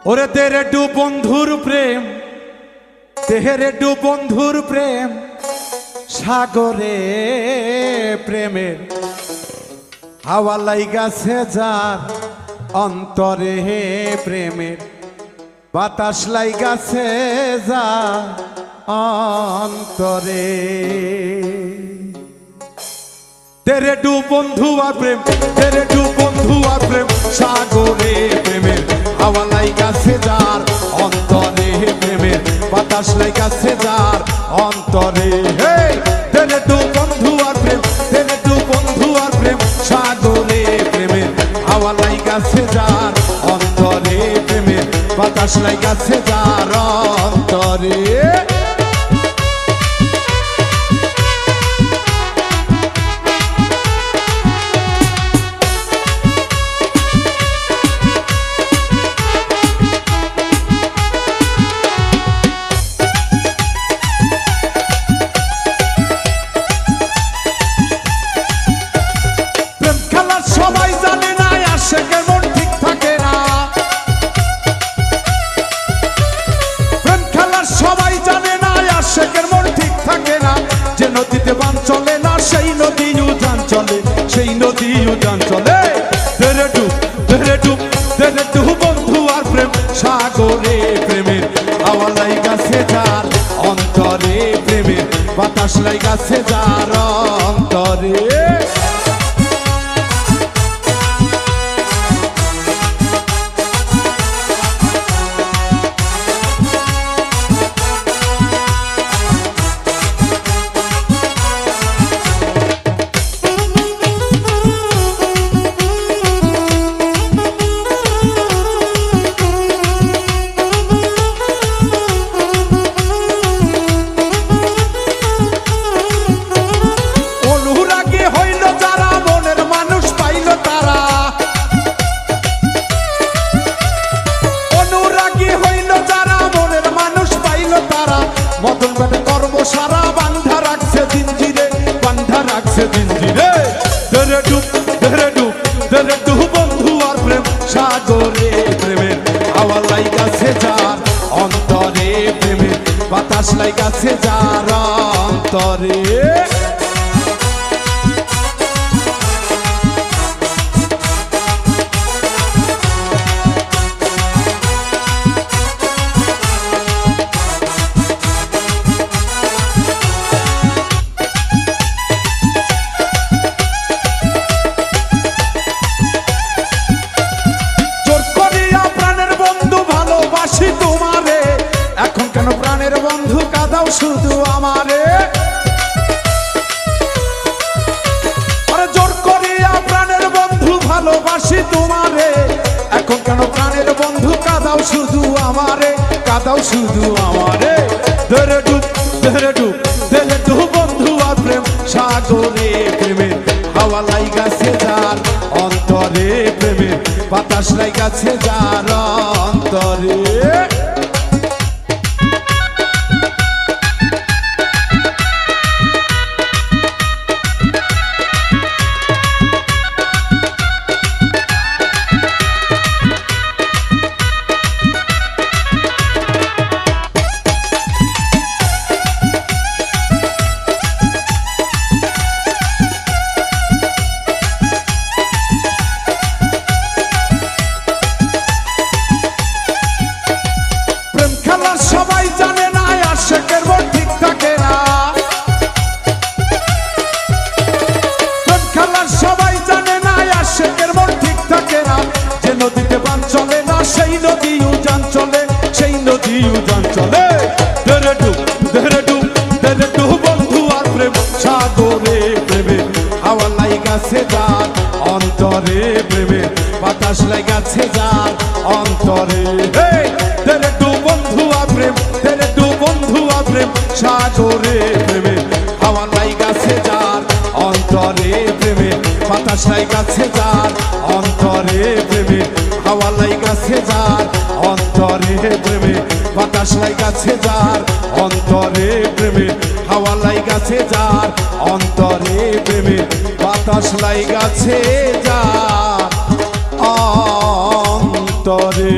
ওরে তেরে ডু বন্ধুর প্রেম, তেরে ডু বন্ধুর প্রেম, সাগরে প্রেমের হাওয়া লাইগাছে যার অন্তরে প্রেমের বাতাস লাইগাছে যার অন্তরে। তেরে ডু বন্ধু আর প্রেম, তেরে ডু বন্ধু আর প্রেম, সাগরে প্রেমের হাওয়া লাইগাছে যার অন্তরে প্রেমের বাতাস লাইগাছে যার অন্তরে। হে তেরে ডু বন্ধু আর প্রেম, তেরে ডু বন্ধু আর প্রেম, সাগরে প্রেমের হাওয়া লাইগাছে যার অন্তরে প্রেমের বাতাস লাইগাছে যার অন্তরে। সবাই জানে না আশেকের মন ঠিক থাকে না, প্রেম খেলার সবাই জানে না আশেকের মন ঠিক থাকে না। যে নদীতে বান চলে না সেই নদী উজান চলে, সেই নদী উজান চলে। তেরে ডুব তেরে ডুব তেরে ডুব বন্ধু আর প্রেম, সাগরে প্রেমের হাওয়া লাইগাছে যার অন্তরে প্রেমের বাতাস লাইগাছে যার অন্তরে। মদন বেটে কর্ম সারা বান্ধা রাখছে জিঞ্জিরে, বান্ধা রাখছে জিঞ্জিরে। তেরে ডুব তেরে ডুব তেরে ডুব বন্ধু আর প্রেম, সাগরে প্রেমের হাওয়া লাইগাছে যার অন্তরে প্রেমের বাতাস লাইগাছে যার অন্তরে। তোমারে এখন কেন প্রাণের বন্ধু কাঁদাও শুধু আমারে, আরে জোর করিয়া প্রাণের বন্ধু ভালোবাসি তোমারে। এখন কেন প্রাণের বন্ধু কাঁদাও শুধু আমারে, কাঁদাও শুধু আমারে। তেরে ডুব তেরে ডুব তেরে ডুব বন্ধু আর প্রেম, সাগরে প্রেমের হাওয়া লাইগাছে যার অন্তরে প্রেমের বাতাস লাইগাছে যার অন্তরে। সবাই জানে না আশেকের মন ঠিক থাকে না, প্রেম খেলার সবাই জানে না আশেকের মন ঠিক থাকে না। যে নদীতে বান চলে না সেই নদী উজান চলে, সেই নদী উজান চলে। তেরে ডুব তেরে ডুব তেরে ডুব বন্ধু আর প্রেম, সাগরে প্রেমের হাওয়া লাইগাছে যার অন্তরে প্রেমের বাতাস লাইগাছে যার অন্তরে। তেরে ডুব বন্ধু আর প্রেম, তেরে ডুব বন্ধু আর প্রেম, সাগরে প্রেমের হাওয়া লাইগাছে যার অন্তরে প্রেমের বাতাস লাইগাছে যার অন্তরে প্রেমের হাওয়া লাইগাছে যার অন্তরে প্রেমের বাতাস লাইগাছে যার অন্তরে প্রেমের হাওয়া লাইগাছে যার অন্তরে প্রেমের বাতাস লাইগাছে যার অন্তরে।